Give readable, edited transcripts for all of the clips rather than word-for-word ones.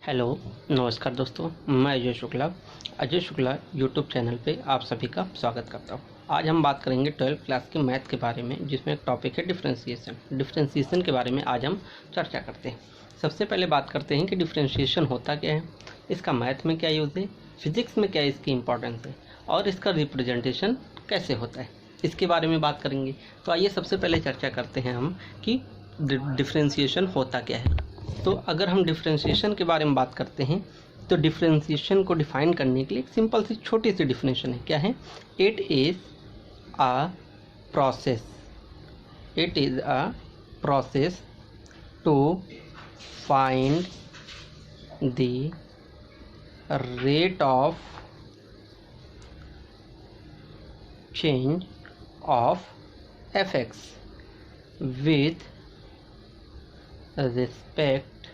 Hello, नमस्कार दोस्तों। मैं अजय शुक्ला यूट्यूब चैनल पे आप सभी का स्वागत करता हूँ। आज हम बात करेंगे 12th क्लास के मैथ के बारे में, जिसमें एक टॉपिक है डिफरेंशिएशन के बारे में आज हम चर्चा करते हैं। सबसे पहले बात करते हैं कि डिफरेंशिएशन होता क्या है, इसका मैथ में क्या यूज़ है, फिजिक्स में क्या इसकी इंपॉर्टेंस है और इसका रिप्रेजेंटेशन कैसे होता है, इसके बारे में बात करेंगे। तो आइए सबसे पहले चर्चा करते हैं हम कि डिफरेंशिएशन होता क्या है। तो अगर हम डिफरेंशिएशन के बारे में बात करते हैं तो डिफरेंशिएशन को डिफाइन करने के लिए एक सिंपल सी छोटी सी डिफिनेशन है। क्या है? It is a process to find the rate of change of fx with respect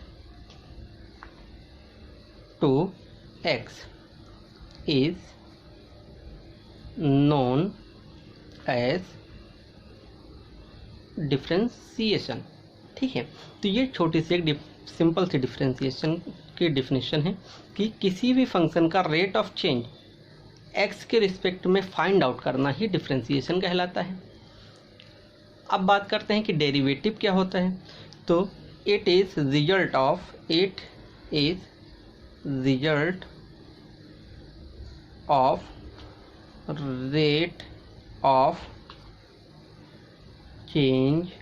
to x is known as differentiation. ठीक है, तो ये छोटी सी एक सिंपल सी डिफरेंशिएशन की डिफिनेशन है कि किसी भी फंक्शन का रेट ऑफ चेंज x के रिस्पेक्ट में फाइंड आउट करना ही डिफरेंशिएशन कहलाता है। अब बात करते हैं कि डेरिवेटिव क्या होता है। तो it is result of rate of change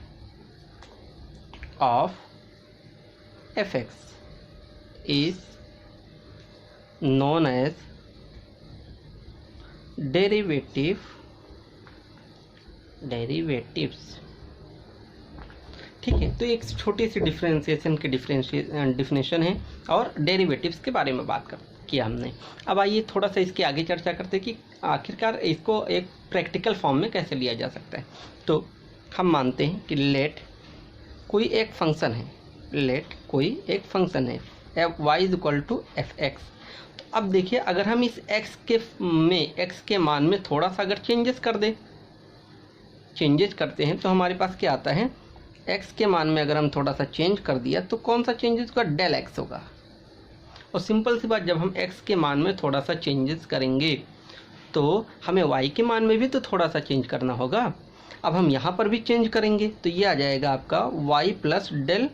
of fx is known as derivatives. ठीक है, तो एक छोटी सी डिफरेंशिएशन की डिफिनेशन है और डेरिवेटिव्स के बारे में बात किया हमने। अब आइए थोड़ा सा इसके आगे चर्चा करते हैं कि आखिरकार इसको एक प्रैक्टिकल फॉर्म में कैसे लिया जा सकता है। तो हम मानते हैं कि लेट कोई एक फंक्शन है F Y is equal to F X. तो अब देखिए, अगर हम इस एक्स के मान में थोड़ा सा अगर चेंजेस करते हैं तो हमारे पास क्या आता है, x के मान में अगर हम थोड़ा सा चेंज कर दिया तो कौन सा चेंजेस होगा, डेल x होगा। और सिंपल सी बात, जब हम x के मान में थोड़ा सा चेंजेस करेंगे तो हमें y के मान में भी तो थोड़ा सा चेंज करना होगा। अब हम यहाँ पर भी चेंज करेंगे तो ये आ जाएगा आपका y प्लस डेल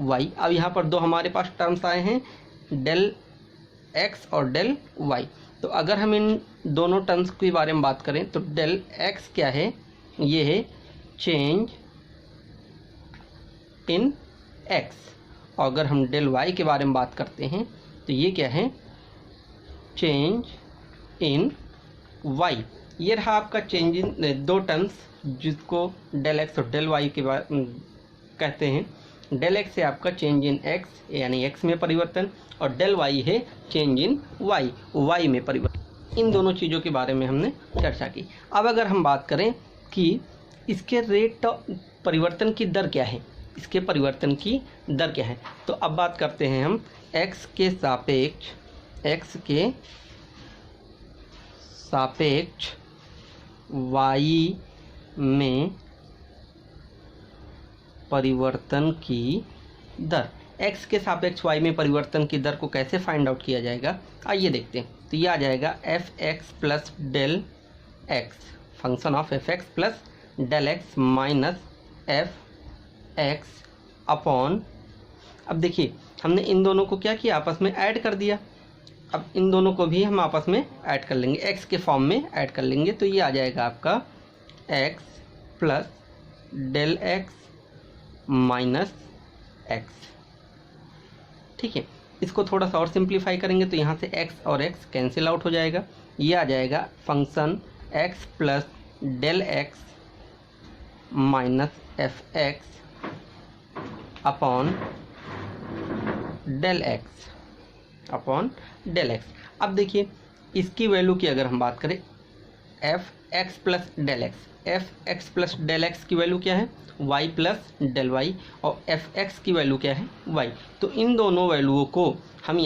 y। अब यहाँ पर दो हमारे पास टर्म्स आए हैं, डेल x और डेल y। तो अगर हम इन दोनों टर्म्स के बारे में बात करें तो डेल x क्या है, ये है चेंज इन x। और अगर हम डेल y के बारे में बात करते हैं तो ये क्या है, चेंज इन y। ये रहा आपका चेंज इन दो टर्म्स जिसको डेल x और डेल y के कहते हैं। डेल x है आपका चेंज इन x यानी x में परिवर्तन, और डेल y है चेंज इन y में परिवर्तन। इन दोनों चीज़ों के बारे में हमने चर्चा की। अब अगर हम बात करें कि इसके परिवर्तन की दर क्या है, तो अब बात करते हैं हम x के सापेक्ष y में परिवर्तन की दर। x के सापेक्ष y में परिवर्तन की दर को कैसे फाइंड आउट किया जाएगा, आइए देखते हैं। तो ये आ जाएगा F X plus del X, function of F X plus del X minus F X upon. अब देखिए, हमने इन दोनों को क्या किया, आपस में ऐड कर दिया। अब इन दोनों को भी हम आपस में ऐड कर लेंगे, एक्स के फॉर्म में ऐड कर लेंगे। तो ये आ जाएगा आपका X plus del X minus X. ठीक है, इसको थोड़ा सा और सिंप्लीफाई करेंगे तो यहाँ से x और x कैंसिल आउट हो जाएगा। ये आ जाएगा function x plus del X minus F X upon del X. अब देखिए, इसकी वैल्यू की अगर हम बात करें F X plus del X की वैल्यू क्या है, y प्लस डेल y, और एफ एक्स की वैल्यू क्या है, y। तो इन दोनों वैल्यूओं को हम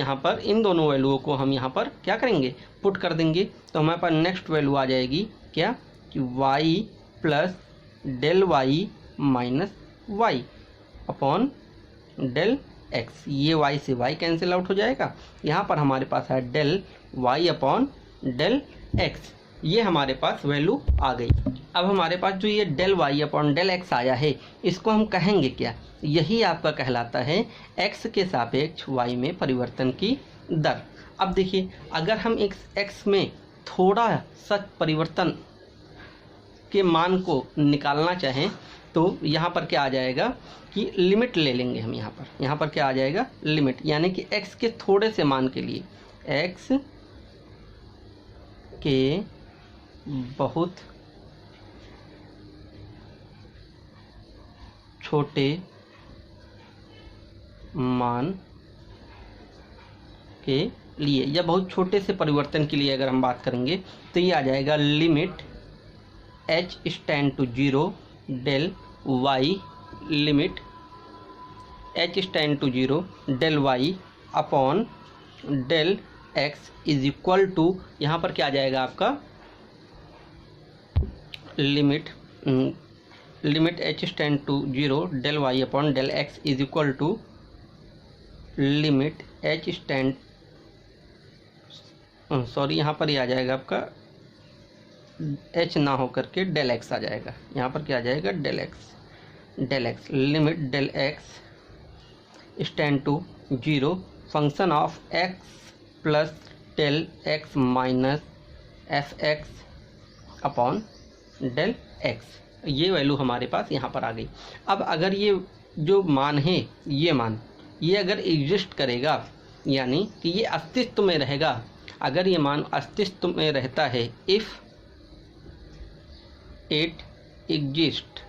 यहाँ पर क्या करेंगे, पुट कर देंगे। तो हमारे पास नेक्स्ट वैल्यू आ जाएगी क्या, कि y plus del y minus y upon del X, ये y से y कैंसिल आउट हो जाएगा। यहाँ पर हमारे पास है del y upon del x, ये हमारे पास वैल्यू आ गई। अब हमारे पास जो ये del y upon del x आया है, इसको हम कहेंगे क्या? यही आपका कहलाता है x के सापेक्ष y में परिवर्तन की दर। अब देखिए, अगर हम x में थोड़ा सा परिवर्तन के मान को निकालना चाहें तो यहाँ पर क्या आ जाएगा कि लिमिट ले लेंगे हम। यहाँ पर क्या आ जाएगा? लिमिट, यानी कि x के थोड़े से मान के लिए, x के बहुत छोटे मान के लिए या बहुत छोटे से परिवर्तन के लिए अगर हम बात करेंगे तो ये आ जाएगा limit h tend to 0 del y, limit h tend to 0 del y upon del x is equal to, यहाँ पर क्या आ जाएगा आपका? Limit h tend to 0 del y upon del x is equal to limit h tend, sorry यहाँ पर ये आ जाएगा आपका h ना हो करके डेल x आ जाएगा। यहाँ पर क्या आ जाएगा? Del x limit del x tend to 0 function of x plus del x minus F X upon del x, ये वैल्यू हमारे पास यहाँ पर आ गई। अब अगर ये जो मान है, ये अगर एग्जिस्ट करेगा, यानी कि ये अस्तित्व में रहेगा, अगर ये मान अस्तित्व में रहता है, इफ़ इट एग्जिस्ट,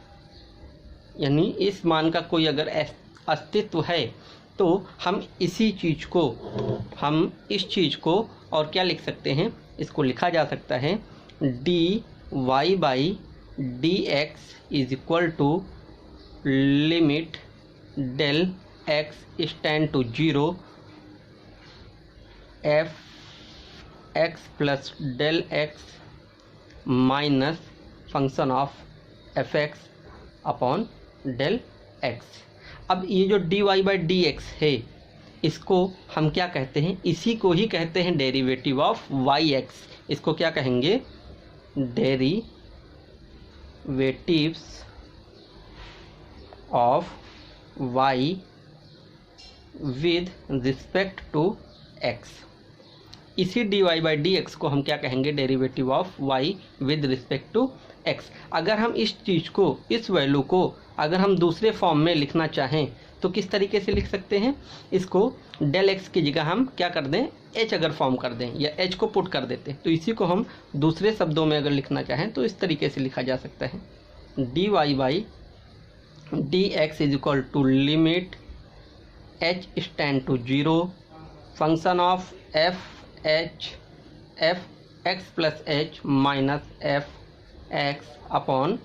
यानी इस मान का कोई अगर अस्तित्व है, तो हम इस चीज़ को और क्या लिख सकते हैं? इसको लिखा जा सकता है dy by dx is equal to limit del x tend to 0 F X plus del x minus function of F X upon del x। अब ये जो dy बाई डी एक्स है, इसको हम क्या कहते हैं? इसी को ही कहते हैं डेरिवेटिव ऑफ yx। इसको क्या कहेंगे? Derivatives of y with respect to x। इसी dy बाई डी एक्स को हम क्या कहेंगे? Derivative of y with respect to x। अगर हम इस चीज़ को, इस वैल्यू को अगर हम दूसरे फॉर्म में लिखना चाहें तो किस तरीके से लिख सकते हैं? इसको डेल x की जगह हम क्या कर दें? h अगर फॉर्म कर दें या h को पुट कर देते, तो इसी को हम दूसरे शब्दों में अगर लिखना चाहें तो इस तरीके से लिखा जा सकता है dy by D X is equal to limit h tend to 0 function of F X plus H minus F X upon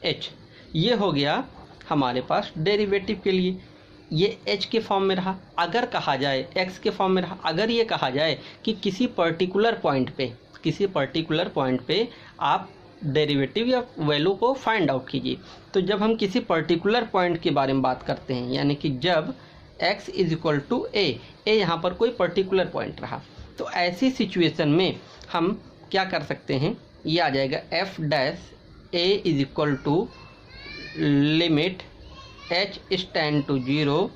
H. ये हो गया हमारे पास डेरिवेटिव के लिए। ये h के फॉर्म में रहा। अगर कहा जाए x के फॉर्म में रहा, अगर ये कहा जाए कि किसी पर्टिकुलर पॉइंट पे आप डेरिवेटिव या वैल्यू को फाइंड आउट कीजिए, तो जब हम किसी पर्टिकुलर पॉइंट के बारे में बात करते हैं, यानी कि जब x इज इक्वल टू ए यहाँ पर कोई पर्टिकुलर पॉइंट रहा, तो ऐसी सिचुएशन में हम क्या कर सकते हैं? ये आ जाएगा F dash A is equal to limit h tend to 0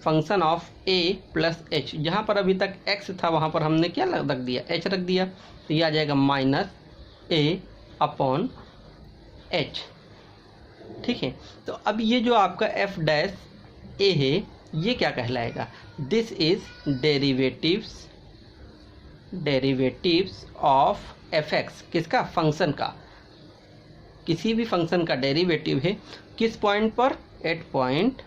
function of a plus h। जहाँ पर अभी तक x था वहाँ पर हमने क्या रख दिया? h रख दिया, तो ये आ जाएगा माइनस a अपॉन h। ठीक है, तो अब ये जो आपका f डैश a है, ये क्या कहलाएगा? This is derivatives of F x. किसका? फंक्शन का। किसी भी फंक्शन का डेरिवेटिव है किस पॉइंट पर? एट पॉइंट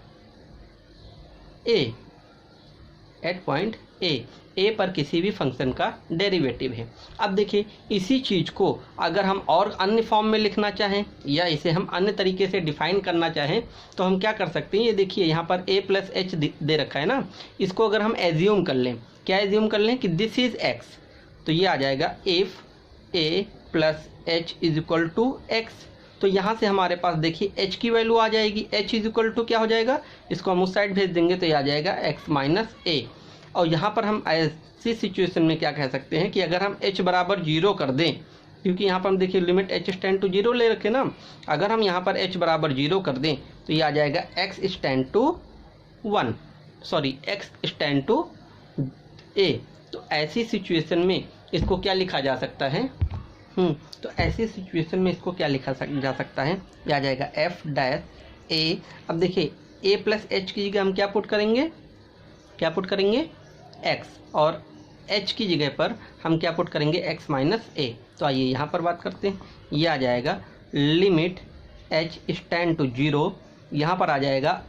ए पर किसी भी फंक्शन का डेरिवेटिव है। अब देखिए, इसी चीज़ को अगर हम और अन्य फॉर्म में लिखना चाहें या इसे हम अन्य तरीके से डिफाइन करना चाहें तो हम क्या कर सकते हैं? ये देखिए, यहाँ पर a प्लस एच दे रखा है ना, इसको अगर हम एज्यूम कर लें, क्या एज्यूम कर लें? कि दिस इज x, तो ये आ जाएगा if a plus H is equal to X. तो यहाँ से हमारे पास देखिए h की वैल्यू आ जाएगी। h इज इक्वल टू क्या हो जाएगा, इसको हम उस साइड भेज देंगे तो ये आ जाएगा x माइनस a। और यहाँ पर हम ऐसी सिचुएशन में क्या कह सकते हैं कि अगर हम h बराबर 0 कर दें, क्योंकि यहाँ पर हम देखिए लिमिट h टेंड टू 0 ले रखे ना, अगर हम यहाँ पर h बराबर 0 कर दें तो ये आ जाएगा x tend to 1, sorry x tend to a। तो ऐसी सिचुएशन में इसको क्या लिखा जा सकता है, तो ऐसी सिचुएशन में इसको क्या लिखा जा सकता है, ये आ जाएगा f डैश a। अब देखिए a प्लस h की जगह हम क्या पुट करेंगे, x, और h की जगह पर हम क्या पुट करेंगे, x माइनस a। तो आइए यहाँ पर बात करते हैं, ये आ जाएगा लिमिट h टेंड टू 0, यहाँ पर आ जाएगा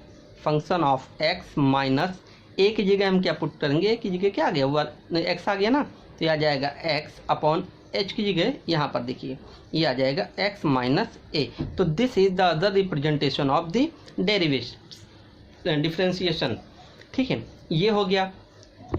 function of x minus a की जगह हम क्या पुट करेंगे, a की जगह क्या आ गया, x आ गया ना, तो ये आ जाएगा x अपॉन h की जगह यहाँ पर देखिए ये आ जाएगा x माइनस a। तो this is the other representation of the derivation differentiation. ठीक है, ये हो गया।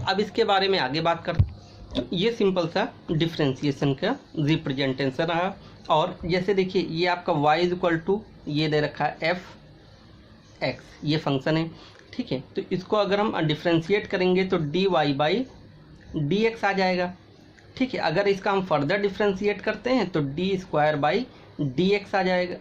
अब इसके बारे में आगे बात करते हैं। तो ये सिंपल सा डिफ्रेंसिएशन का रिप्रेजेंटेशन रहा। और जैसे देखिए ये आपका y इज इक्वल टू ये दे रखा है f(x), ये फंक्शन है। ठीक है, तो इसको अगर हम डिफ्रेंशिएट करेंगे तो dy बाई dx आ जाएगा। ठीक है, अगर इसका हम फर्दर डिफ्रेंशिएट करते हैं तो डी स्क्वायर बाई dx आ जाएगा,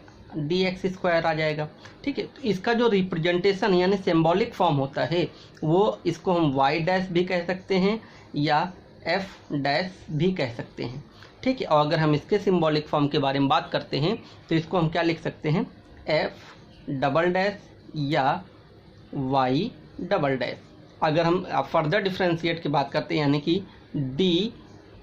dx स्क्वायर आ जाएगा। ठीक है, तो इसका जो रिप्रेजेंटेशन यानी सिंबॉलिक फॉर्म होता है वो इसको हम y डैश भी कह सकते हैं या f डैश भी कह सकते हैं। ठीक है, और अगर हम इसके सिंबॉलिक फॉर्म के बारे में बात करते हैं तो इसको हम क्या लिख सकते हैं, f डबल डैश या y डबल डैश। अगर हम फर्दर डिफ्रेंशिएट की बात करते हैं यानी कि d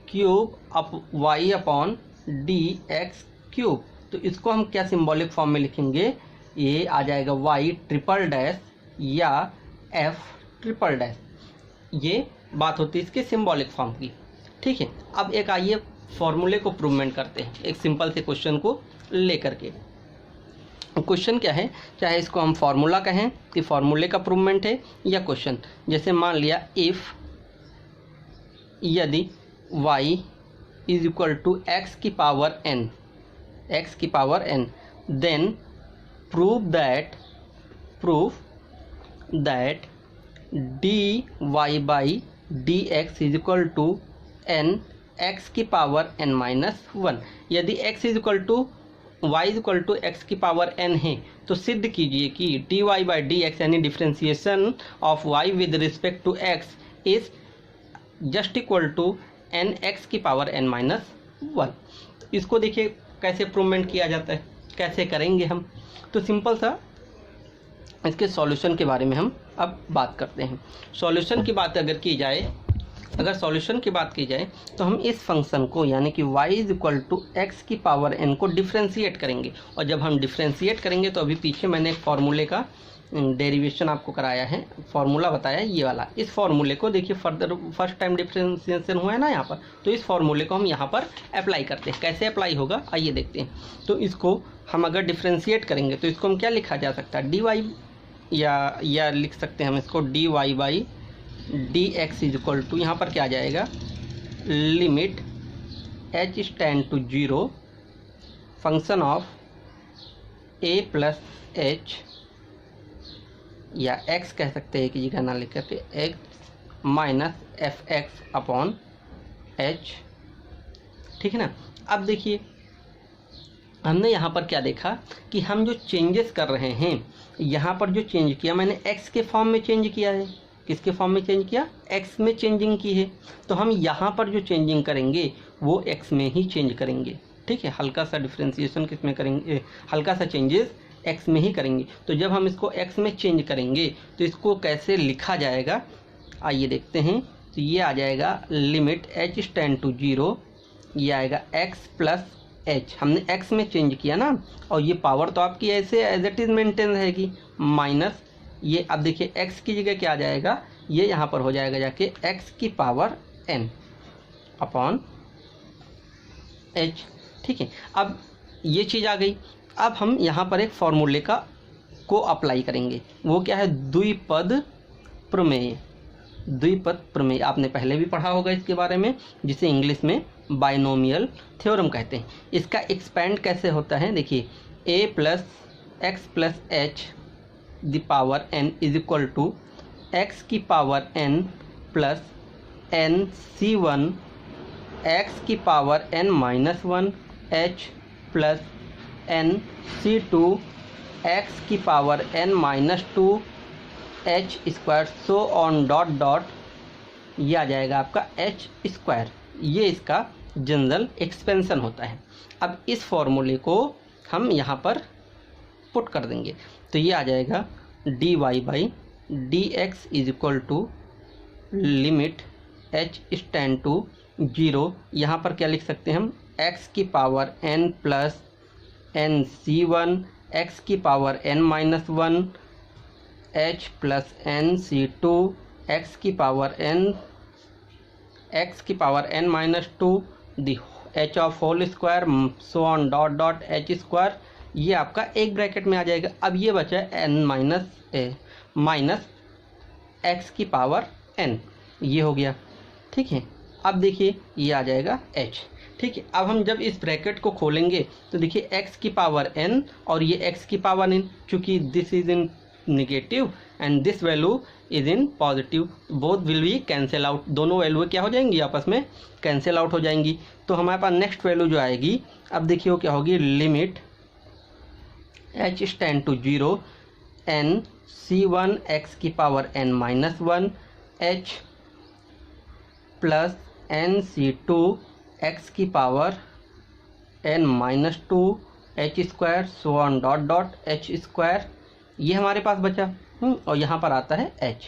cube up y upon D x cube, तो इसको हम क्या सिंबॉलिक फॉर्म में लिखेंगे, ये आ जाएगा y ट्रिपल डैश या f ट्रिपल डैश। ये बात होती है इसके सिंबॉलिक फॉर्म की। ठीक है, अब एक आइए फॉर्मूले को प्रूवमेंट करते हैं एक सिंपल से क्वेश्चन को लेकर के। क्वेश्चन क्या है, चाहे इसको हम फार्मूला कहें कि फार्मूले का प्रूवमेंट है या क्वेश्चन। जैसे मान लिया इफ़ यदि y is equal to x की power n, then prove that dy by dx is equal to n x की पावर n माइनस 1। यदि x is equal to y is equal to x की power n है तो सिद्ध कीजिए कि dy by dx यानी differentiation of y with respect to x is just equal to N X की पावर n माइनस 1। इसको देखिए कैसे प्रूवमेंट किया जाता है, कैसे करेंगे हम। तो सिंपल सा इसके सॉल्यूशन के बारे में हम अब बात करते हैं। सॉल्यूशन की बात अगर की जाए, तो हम इस फंक्शन को यानी कि y is equal to x की पावर n को डिफ्रेंशिएट करेंगे। और जब हम डिफ्रेंशिएट करेंगे तो अभी पीछे मैंने एक फार्मूले का डेरिवेशन आपको कराया है, फार्मूला बताया ये वाला। इस फार्मूले को देखिए फर्दर फर्स्ट टाइम डिफ्रेंशिएशन हुआ है ना यहाँ पर, तो इस फार्मूले को हम यहाँ पर अप्लाई करते हैं। कैसे अप्लाई होगा आइए देखते हैं। तो इसको हम अगर डिफ्रेंशिएट करेंगे तो इसको हम क्या लिखा जा सकता है, डी वाई या लिख सकते हैं हम इसको D Y by D X is equal to, यहाँ पर क्या आ जाएगा, limit h tend to 0 function of a plus h या x कह सकते हैं कि जगह ना लिख करके x minus F X upon h। ठीक है ना। अब देखिए हमने यहाँ पर क्या देखा कि हम जो चेंजेस कर रहे हैं, यहाँ पर जो चेंज किया मैंने x के फॉर्म में चेंज किया है। किसके फॉर्म में चेंज किया, x में चेंजिंग की है। तो हम यहाँ पर जो चेंजिंग करेंगे वो x में ही चेंज करेंगे। ठीक है, हल्का सा डिफ्रेंसिएशन किस में करेंगे, हल्का सा चेंजेस x में ही करेंगे। तो जब हम इसको x में चेंज करेंगे तो इसको कैसे लिखा जाएगा आइए देखते हैं। तो ये आ जाएगा लिमिट h टेंड टू 0, ये आएगा x प्लस h, हमने x में चेंज किया ना, और ये पावर तो आपकी ऐसे एज इट इज़ मेंटेन रहेगी, माइनस ये अब देखिए x की जगह क्या आ जाएगा, ये यहाँ पर हो जाएगा जाके x की पावर n अपॉन h। ठीक है, अब ये चीज़ आ गई। अब हम यहाँ पर एक फॉर्मूले को अप्लाई करेंगे, वो क्या है, द्विपद प्रमेय। द्विपद प्रमेय आपने पहले भी पढ़ा होगा इसके बारे में, जिसे इंग्लिश में बाइनोमियल थ्योरम कहते हैं। इसका एक्सपेंड कैसे होता है देखिए, a plus x plus h the power n is equal to x की power n plus n C one x की power n minus one h plus n C two x की power n minus two h square so on dot dot, ये आ जाएगा आपका H square. ये इसका general expansion होता है। अब इस फॉर्मूले को हम यहाँ पर पुट कर देंगे तो ये आ जाएगा D Y by D X is equal to limit H tend to 0। यहाँ पर क्या लिख सकते हैं हम, एक्स की power n plus n C one x की power n minus one h plus n C two x की power n minus two the h of whole square so on dot dot h square. ये आपका एक bracket में आ जाएगा। अब ये बचा n माइनस एक्स की पावर n, ये हो गया। ठीक है, अब देखिए ये आ जाएगा h। ठीक है, अब हम जब इस ब्रैकेट को खोलेंगे तो देखिए x की पावर n और ये x की पावर n, चूँकि this is in negative and this value is in positive, both will be cancel out. दोनों वैल्यू क्या हो जाएंगी, आपस में कैंसिल आउट हो जाएंगी। तो हमारे पास नेक्स्ट वैल्यू जो आएगी, अब देखिए वो क्या होगी, limit h tend to 0 n C one x की power n minus one h plus n C two x की power n minus two h square so on dot dot h square. ये हमारे पास बचा और यहाँ पर आता है h।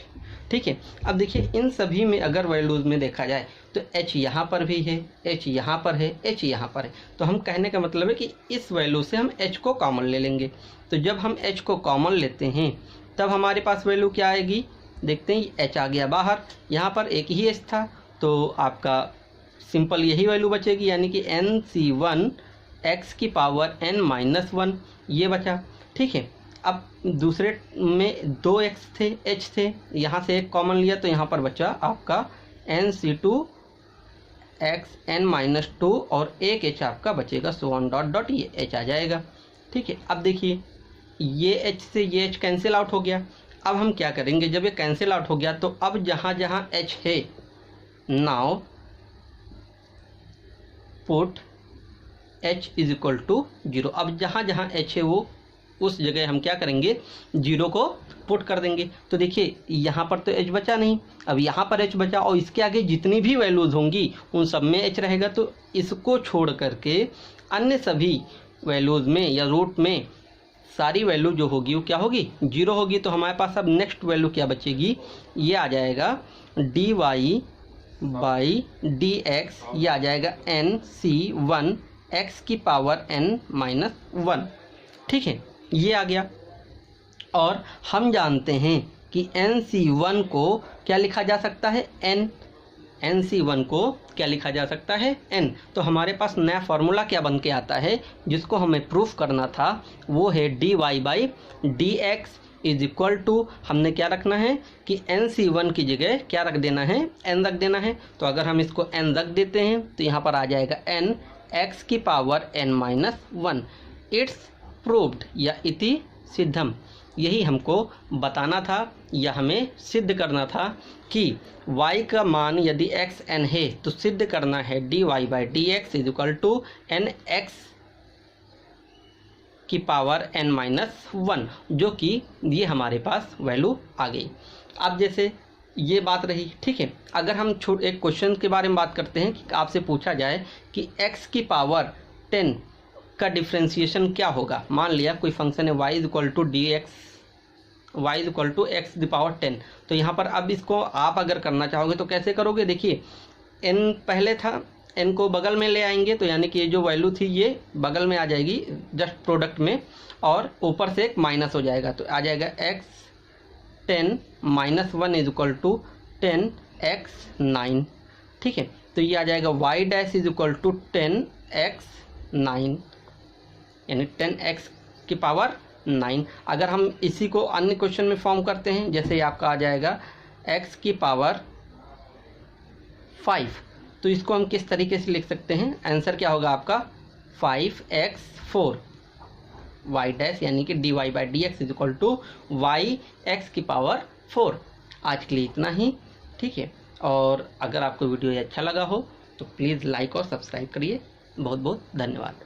ठीक है, अब देखिए इन सभी में अगर वैल्यूज़ में देखा जाए तो h यहाँ पर भी है, h यहाँ पर है, h यहाँ पर है। तो हम कहने का मतलब है कि इस वैल्यू से हम h को कॉमन ले लेंगे। तो जब हम h को कॉमन लेते हैं तब हमारे पास वैल्यू क्या आएगी, देखते हैं। h आ गया बाहर, यहाँ पर एक ही h था तो आपका सिंपल यही वैल्यू बचेगी, यानी कि एन सी वन एक्स की पावर n माइनस वन, ये बचा। ठीक है, अब दूसरे में 2x थे, h थे, यहाँ से एक कॉमन लिया तो यहाँ पर बचा आपका N C two X n minus two और एक h आपका बचेगा सो ऑन डॉट डॉट, ये h आ जाएगा। ठीक है, अब देखिए ये h से ये h कैंसिल आउट हो गया। अब हम क्या करेंगे, जब ये कैंसिल आउट हो गया तो अब जहाँ जहाँ h है, now put h is equal to 0। अब जहाँ जहाँ h है वो उस जगह हम क्या करेंगे, 0 को पुट कर देंगे। तो देखिए यहाँ पर तो h बचा नहीं, अब यहाँ पर h बचा और इसके आगे जितनी भी वैल्यूज़ होंगी उन सब में h रहेगा। तो इसको छोड़ करके अन्य सभी वैल्यूज़ में या रूट में सारी वैल्यू जो होगी वो क्या होगी, 0 होगी। तो हमारे पास अब नेक्स्ट वैल्यू क्या बचेगी, ये आ जाएगा D Y by D X, ये आ जाएगा एन सी वन एक्स की पावर n माइनस वन। ठीक है, ये आ गया। और हम जानते हैं कि एन सी वन को क्या लिखा जा सकता है, एन सी वन को क्या लिखा जा सकता है, n। तो हमारे पास नया फॉर्मूला क्या बन के आता है, जिसको हमें प्रूफ करना था, वो है D Y by D X is equal to, हमने क्या रखना है कि एन सी वन की जगह क्या रख देना है, n रख देना है। तो अगर हम इसको n रख देते हैं तो यहाँ पर आ जाएगा n x की power n minus one. It's proved या इति सिद्धम। यही हमको बताना था या हमें सिद्ध करना था कि y का मान यदि x n है तो सिद्ध करना है D Y by D X is equal to N X की पावर n माइनस वन, जो कि ये हमारे पास वैल्यू आ गई। अब जैसे ये बात रही, ठीक है, अगर हम एक क्वेश्चन के बारे में बात करते हैं कि आपसे पूछा जाए कि x की पावर 10 का डिफ्रेंशिएशन क्या होगा। मान लिया कोई फंक्शन है y is equal to D X, Y is equal to X the power 10। तो यहाँ पर अब इसको आप अगर करना चाहोगे तो कैसे करोगे, देखिए n पहले था, n को बगल में ले आएंगे तो यानी कि ये जो वैल्यू थी ये बगल में आ जाएगी जस्ट प्रोडक्ट में, और ऊपर से एक माइनस हो जाएगा तो आ जाएगा x 10 minus one is equal to 10x 9। ठीक है, तो ये आ जाएगा y dash is equal to 10x 9, यानी 10x की पावर 9। अगर हम इसी को अन्य क्वेश्चन में फॉर्म करते हैं, जैसे आपका आ जाएगा x की पावर 5, तो इसको हम किस तरीके से लिख सकते हैं, आंसर क्या होगा आपका 5x4। वाई डैश यानी कि dy by D X is equal to Y X की पावर 4। आज के लिए इतना ही, ठीक है। और अगर आपको वीडियो अच्छा लगा हो तो प्लीज़ लाइक और सब्सक्राइब करिए। बहुत बहुत धन्यवाद।